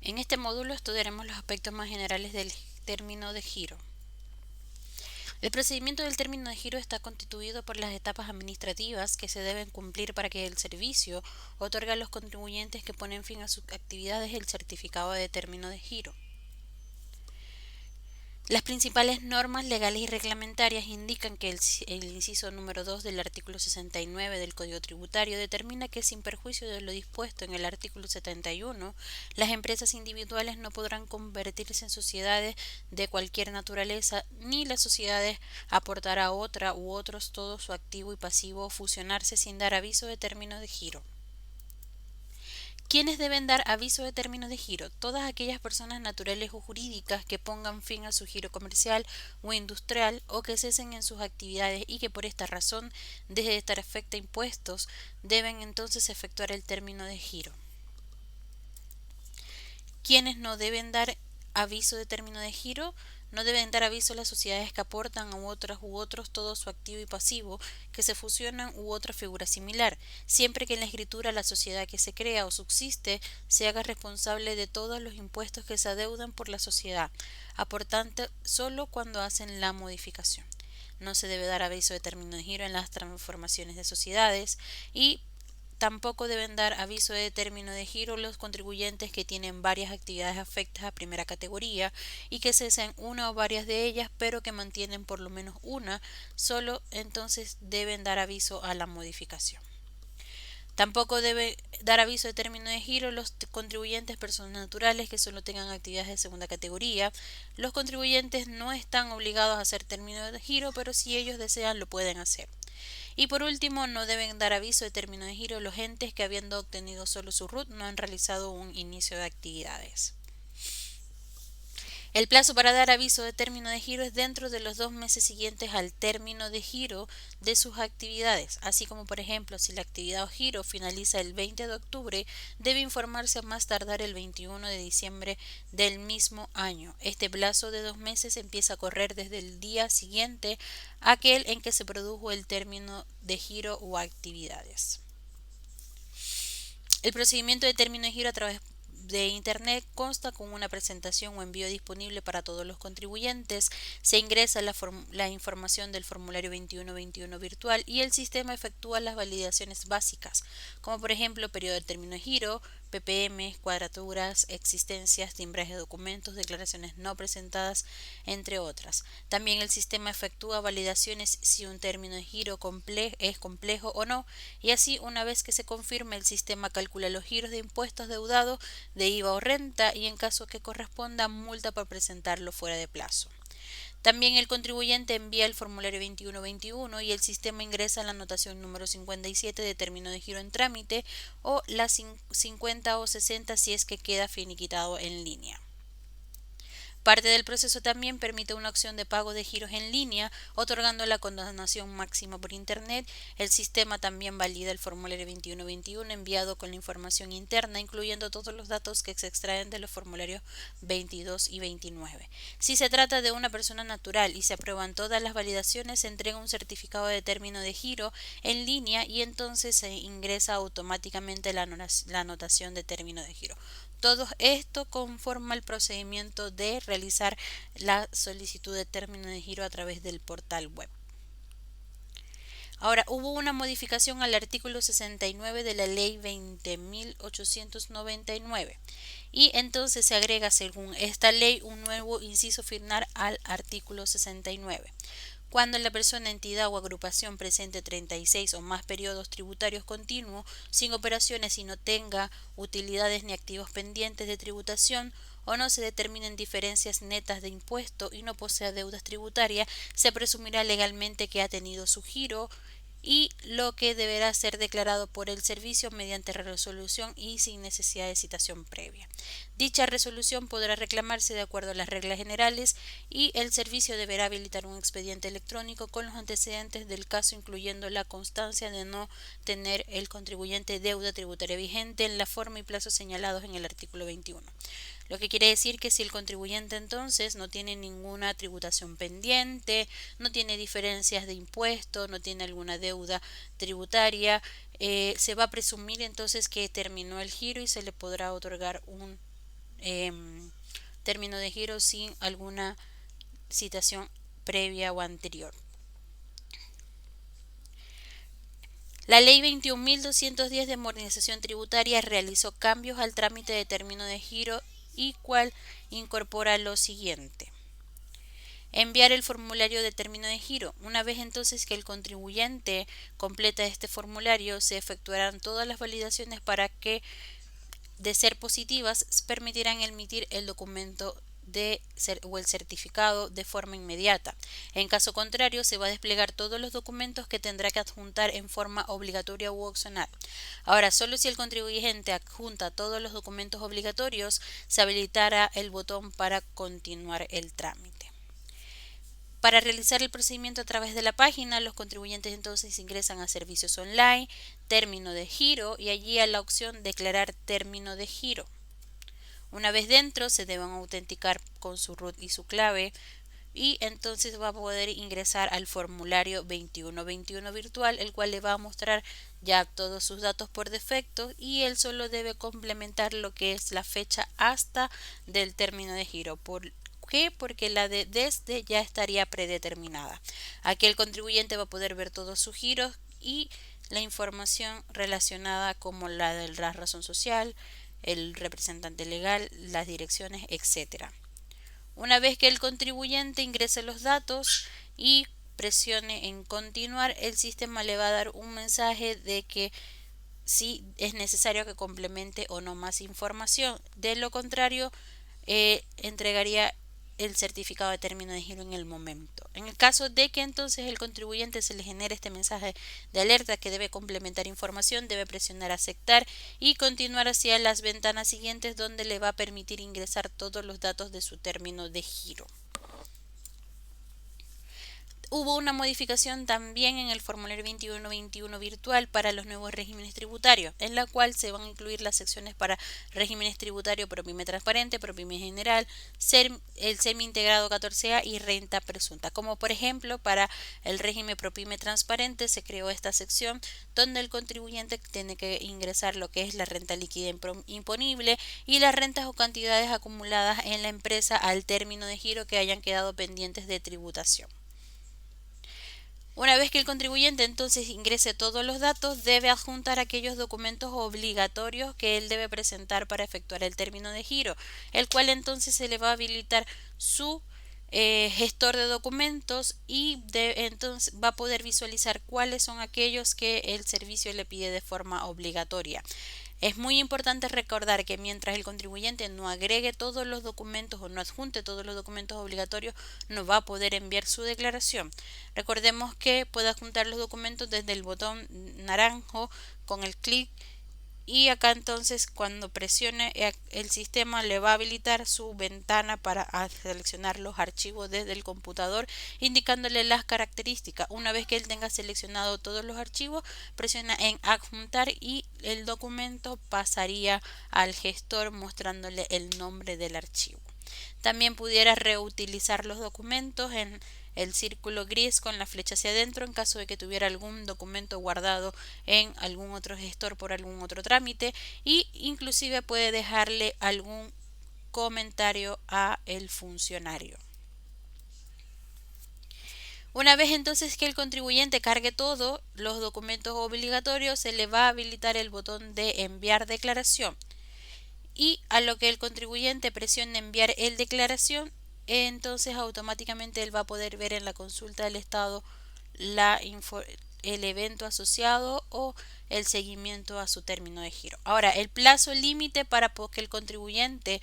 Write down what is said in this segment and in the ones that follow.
En este módulo estudiaremos los aspectos más generales del término de giro. El procedimiento del término de giro está constituido por las etapas administrativas que se deben cumplir para que el servicio otorgue a los contribuyentes que ponen fin a sus actividades el certificado de término de giro. Las principales normas legales y reglamentarias indican que el inciso número 2 del artículo 69 del Código Tributario determina que sin perjuicio de lo dispuesto en el artículo 71, las empresas individuales no podrán convertirse en sociedades de cualquier naturaleza, ni las sociedades aportar a otra u otros todo su activo y pasivo o fusionarse sin dar aviso de término de giro. ¿Quiénes deben dar aviso de término de giro? Todas aquellas personas naturales o jurídicas que pongan fin a su giro comercial o industrial o que cesen en sus actividades y que por esta razón deje de estar afecta a impuestos deben entonces efectuar el término de giro. ¿Quiénes no deben dar aviso de término de giro? No deben dar aviso a las sociedades que aportan a otras u otros todo su activo y pasivo, que se fusionan u otra figura similar, siempre que en la escritura la sociedad que se crea o subsiste se haga responsable de todos los impuestos que se adeudan por la sociedad, aportante solo cuando hacen la modificación. No se debe dar aviso de término de giro en las transformaciones de sociedades y tampoco deben dar aviso de término de giro los contribuyentes que tienen varias actividades afectas a primera categoría y que cesen una o varias de ellas, pero que mantienen por lo menos una, solo entonces deben dar aviso a la modificación. Tampoco debe dar aviso de término de giro los contribuyentes personas naturales que solo tengan actividades de segunda categoría. Los contribuyentes no están obligados a hacer término de giro, pero si ellos desean lo pueden hacer. Y por último, no deben dar aviso de término de giro los entes que habiendo obtenido solo su RUT no han realizado un inicio de actividades. El plazo para dar aviso de término de giro es dentro de los 2 meses siguientes al término de giro de sus actividades, así como por ejemplo si la actividad o giro finaliza el 20 de octubre, debe informarse a más tardar el 21 de diciembre del mismo año. Este plazo de 2 meses empieza a correr desde el día siguiente a aquel en que se produjo el término de giro o actividades. El procedimiento de término de giro a través de Internet consta con una presentación o envío disponible para todos los contribuyentes, se ingresa la información del formulario 2121 virtual y el sistema efectúa las validaciones básicas, como por ejemplo periodo de término de giro, ppm, cuadraturas, existencias, timbraje de documentos, declaraciones no presentadas, entre otras. También el sistema efectúa validaciones si un término de giro es complejo o no, y así una vez que se confirme el sistema calcula los giros de impuestos deudados de IVA o renta y en caso que corresponda multa por presentarlo fuera de plazo. También el contribuyente envía el formulario 2121 y el sistema ingresa la anotación número 57 de término de giro en trámite o la 50 o 60 si es que queda finiquitado en línea. Parte del proceso también permite una opción de pago de giros en línea, otorgando la condonación máxima por Internet. El sistema también valida el formulario 2121 enviado con la información interna, incluyendo todos los datos que se extraen de los formularios 22 y 29. Si se trata de una persona natural y se aprueban todas las validaciones, se entrega un certificado de término de giro en línea y entonces se ingresa automáticamente la anotación de término de giro. Todo esto conforma el procedimiento de realizar la solicitud de término de giro a través del portal web. Ahora, hubo una modificación al artículo 69 de la ley 20.899 y entonces se agrega según esta ley un nuevo inciso final al artículo 69. Cuando la persona, entidad o agrupación presente 36 o más periodos tributarios continuos sin operaciones y no tenga utilidades ni activos pendientes de tributación o no se determinen diferencias netas de impuesto y no posea deudas tributarias, se presumirá legalmente que ha tenido su giro y lo que deberá ser declarado por el servicio mediante resolución y sin necesidad de citación previa. Dicha resolución podrá reclamarse de acuerdo a las reglas generales y el servicio deberá habilitar un expediente electrónico con los antecedentes del caso, incluyendo la constancia de no tener el contribuyente deuda tributaria vigente en la forma y plazo señalados en el artículo 21. Lo que quiere decir que si el contribuyente entonces no tiene ninguna tributación pendiente, no tiene diferencias de impuesto, no tiene alguna deuda tributaria, se va a presumir entonces que terminó el giro y se le podrá otorgar un término de giro sin alguna citación previa o anterior. La Ley 21.210 de Modernización Tributaria realizó cambios al trámite de término de giro y cual incorpora lo siguiente. Enviar el formulario de término de giro. Una vez entonces que el contribuyente completa este formulario, se efectuarán todas las validaciones para que, de ser positivas, permitirán emitir el documento o el certificado de forma inmediata. En caso contrario, se va a desplegar todos los documentos que tendrá que adjuntar en forma obligatoria u opcional. Ahora, solo si el contribuyente adjunta todos los documentos obligatorios, se habilitará el botón para continuar el trámite. Para realizar el procedimiento a través de la página, los contribuyentes entonces ingresan a servicios online, término de giro y allí a la opción declarar término de giro. Una vez dentro, se deben autenticar con su root y su clave y entonces va a poder ingresar al formulario 2121 virtual, el cual le va a mostrar ya todos sus datos por defecto y él solo debe complementar lo que es la fecha hasta del término de giro. ¿Por qué? Porque la de desde ya estaría predeterminada. Aquí el contribuyente va a poder ver todos sus giros y la información relacionada como la de la razón social, el representante legal, las direcciones, etc. Una vez que el contribuyente ingrese los datos y presione en continuar, el sistema le va a dar un mensaje de que si es necesario que complemente o no más información. De lo contrario, entregaría el certificado de término de giro en el momento. En el caso de que entonces el contribuyente se le genere este mensaje de alerta que debe complementar información, debe presionar aceptar y continuar hacia las ventanas siguientes donde le va a permitir ingresar todos los datos de su término de giro. Hubo una modificación también en el formulario 2121 virtual para los nuevos regímenes tributarios, en la cual se van a incluir las secciones para regímenes tributarios ProPyme transparente, ProPyme general, el semi-integrado 14A y renta presunta. Como por ejemplo, para el régimen ProPyme transparente se creó esta sección donde el contribuyente tiene que ingresar lo que es la renta líquida imponible y las rentas o cantidades acumuladas en la empresa al término de giro que hayan quedado pendientes de tributación. Una vez que el contribuyente entonces ingrese todos los datos, debe adjuntar aquellos documentos obligatorios que él debe presentar para efectuar el término de giro, el cual entonces se le va a habilitar su gestor de documentos y entonces va a poder visualizar cuáles son aquellos que el servicio le pide de forma obligatoria. Es muy importante recordar que mientras el contribuyente no agregue todos los documentos o no adjunte todos los documentos obligatorios, no va a poder enviar su declaración. Recordemos que puede adjuntar los documentos desde el botón naranjo con el clic y acá entonces cuando presione el sistema le va a habilitar su ventana para seleccionar los archivos desde el computador indicándole las características. Una vez que él tenga seleccionado todos los archivos, presiona en adjuntar y el documento pasaría al gestor mostrándole el nombre del archivo. También pudiera reutilizar los documentos en el círculo gris con la flecha hacia adentro en caso de que tuviera algún documento guardado en algún otro gestor por algún otro trámite y inclusive puede dejarle algún comentario a el funcionario. Una vez entonces que el contribuyente cargue todos los documentos obligatorios, se le va a habilitar el botón de enviar declaración y a lo que el contribuyente presione enviar el declaración, entonces automáticamente él va a poder ver en la consulta del estado el evento asociado o el seguimiento a su término de giro. Ahora, el plazo límite para que el contribuyente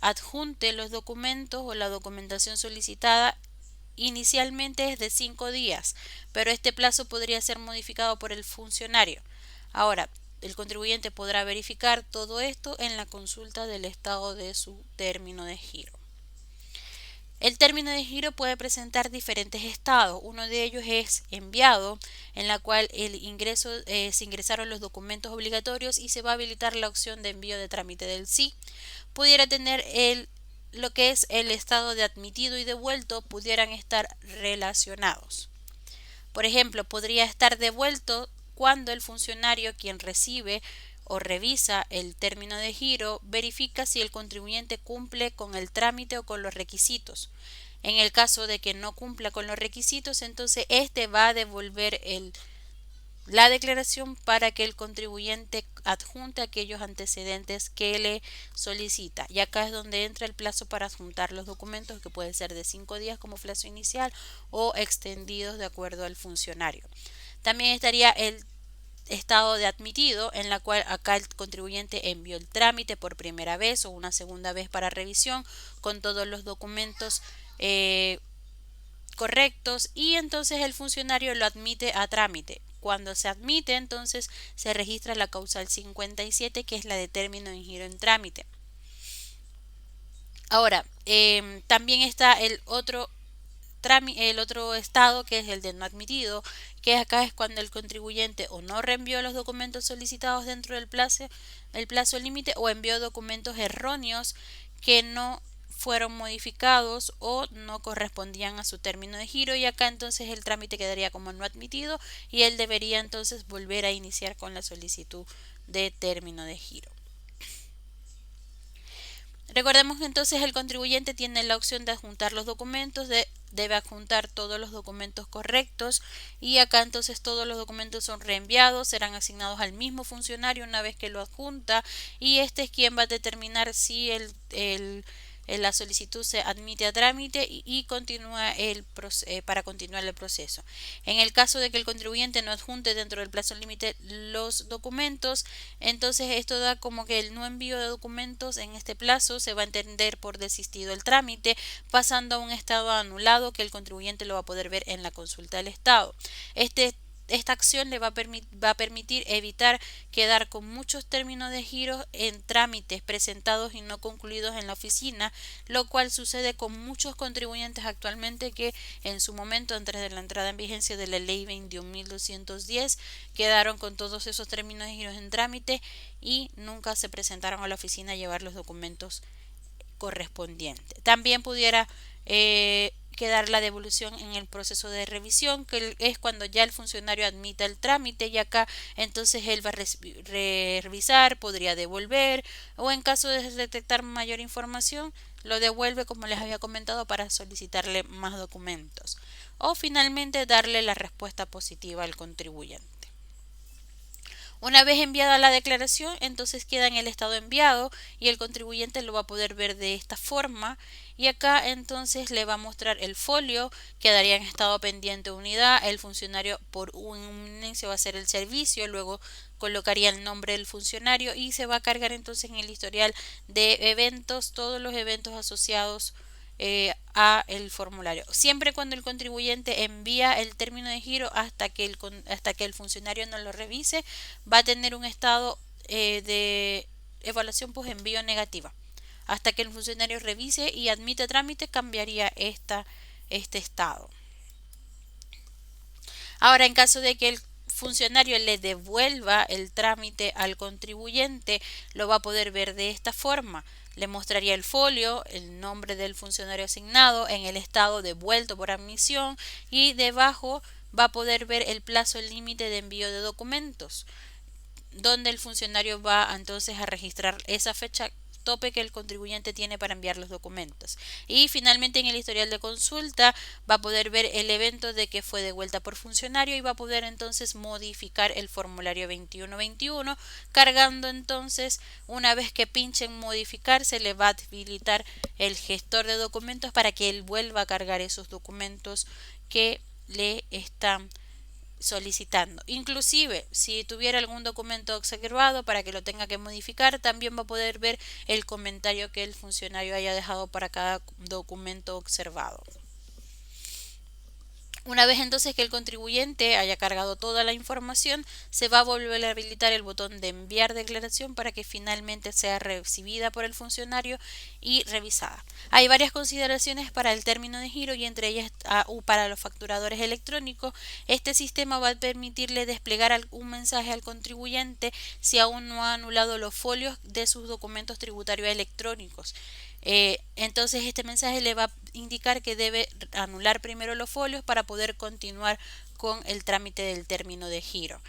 adjunte los documentos o la documentación solicitada inicialmente es de 5 días, pero este plazo podría ser modificado por el funcionario. Ahora, el contribuyente podrá verificar todo esto en la consulta del estado de su término de giro. El término de giro puede presentar diferentes estados. Uno de ellos es enviado, en la cual se ingresaron los documentos obligatorios y se va a habilitar la opción de envío de trámite del sí. Pudiera tener lo que es el estado de admitido y devuelto, pudieran estar relacionados. Por ejemplo, podría estar devuelto cuando el funcionario quien recibe o revisa el término de giro, verifica si el contribuyente cumple con el trámite o con los requisitos. En el caso de que no cumpla con los requisitos, entonces este va a devolver la declaración para que el contribuyente adjunte aquellos antecedentes que le solicita. Y acá es donde entra el plazo para adjuntar los documentos, que puede ser de 5 días como plazo inicial o extendidos de acuerdo al funcionario. También estaría el estado de admitido, en la cual acá el contribuyente envió el trámite por primera vez o una segunda vez para revisión con todos los documentos correctos, y entonces el funcionario lo admite a trámite. Cuando se admite, entonces se registra la causal 57, que es la de término en giro en trámite. Ahora, también está el otro estado, que es el de no admitido, que acá es cuando el contribuyente o no reenvió los documentos solicitados dentro del plazo límite, o envió documentos erróneos que no fueron modificados o no correspondían a su término de giro, y acá entonces el trámite quedaría como no admitido y él debería entonces volver a iniciar con la solicitud de término de giro. Recordemos que entonces el contribuyente tiene la opción de adjuntar los documentos, debe adjuntar todos los documentos correctos, y acá entonces todos los documentos son reenviados, serán asignados al mismo funcionario una vez que lo adjunta, y este es quien va a determinar si la solicitud se admite a trámite y continúa para continuar el proceso. En el caso de que el contribuyente no adjunte dentro del plazo límite los documentos, entonces esto da como que el no envío de documentos en este plazo se va a entender por desistido el trámite, pasando a un estado anulado, que el contribuyente lo va a poder ver en la consulta del estado. Esta acción le va a permitir evitar quedar con muchos términos de giro en trámites presentados y no concluidos en la oficina, lo cual sucede con muchos contribuyentes actualmente que en su momento, antes de la entrada en vigencia de la ley 21.210, quedaron con todos esos términos de giros en trámite y nunca se presentaron a la oficina a llevar los documentos correspondientes. También pudiera quedar la devolución en el proceso de revisión, que es cuando ya el funcionario admita el trámite, y acá entonces él va a revisar, podría devolver, o en caso de detectar mayor información lo devuelve, como les había comentado, para solicitarle más documentos, o finalmente darle la respuesta positiva al contribuyente. Una vez enviada la declaración, entonces queda en el estado enviado y el contribuyente lo va a poder ver de esta forma, y acá entonces le va a mostrar el folio, quedaría en estado pendiente unidad, el funcionario por un inicio va a hacer el servicio, luego colocaría el nombre del funcionario y se va a cargar entonces en el historial de eventos todos los eventos asociados a el formulario, siempre cuando el contribuyente envía el término de giro hasta que el funcionario no lo revise, va a tener un estado de evaluación post envío negativa. Hasta que el funcionario revise y admita trámite, cambiaría este estado. Ahora, en caso de que el funcionario le devuelva el trámite al contribuyente, lo va a poder ver de esta forma. Le mostraría el folio, el nombre del funcionario asignado en el estado devuelto por admisión, y debajo va a poder ver el plazo límite de envío de documentos, donde el funcionario va entonces a registrar esa fecha tope que el contribuyente tiene para enviar los documentos. Y finalmente en el historial de consulta va a poder ver el evento de que fue devuelta por funcionario y va a poder entonces modificar el formulario 2121, cargando entonces, una vez que pinche en modificar, se le va a habilitar el gestor de documentos para que él vuelva a cargar esos documentos que le están solicitando. Inclusive, si tuviera algún documento observado para que lo tenga que modificar, también va a poder ver el comentario que el funcionario haya dejado para cada documento observado. Una vez entonces que el contribuyente haya cargado toda la información, se va a volver a habilitar el botón de enviar declaración para que finalmente sea recibida por el funcionario y revisada. Hay varias consideraciones para el término de giro, y entre ellas para los facturadores electrónicos, este sistema va a permitirle desplegar un mensaje al contribuyente si aún no ha anulado los folios de sus documentos tributarios electrónicos. Entonces este mensaje le va a indicar que debe anular primero los folios para poder continuar con el trámite del término de giro.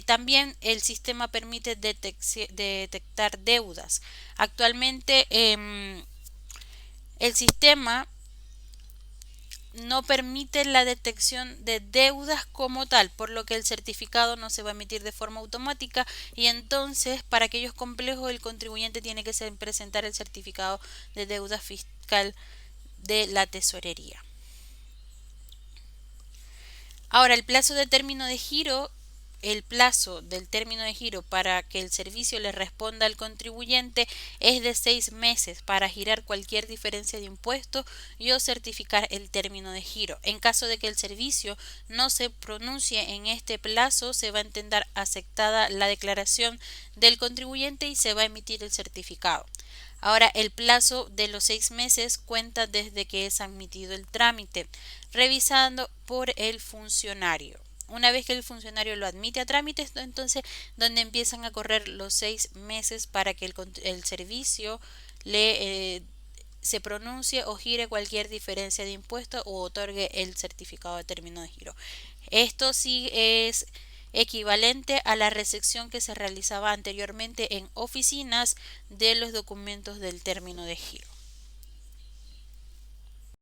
También el sistema permite detectar deudas. Actualmente el sistema no permite la detección de deudas como tal, por lo que el certificado no se va a emitir de forma automática, y entonces para aquellos complejos el contribuyente tiene que presentar el certificado de deuda fiscal de la tesorería. Ahora, el plazo del término de giro para que el servicio le responda al contribuyente es de 6 meses para girar cualquier diferencia de impuesto y o certificar el término de giro. En caso de que el servicio no se pronuncie en este plazo, se va a entender aceptada la declaración del contribuyente y se va a emitir el certificado. Ahora, el plazo de los 6 meses cuenta desde que es admitido el trámite, revisando por el funcionario. Una vez que el funcionario lo admite a trámite, entonces donde empiezan a correr los 6 meses para que el servicio se pronuncie o gire cualquier diferencia de impuesto o otorgue el certificado de término de giro. Esto sí es equivalente a la recepción que se realizaba anteriormente en oficinas de los documentos del término de giro.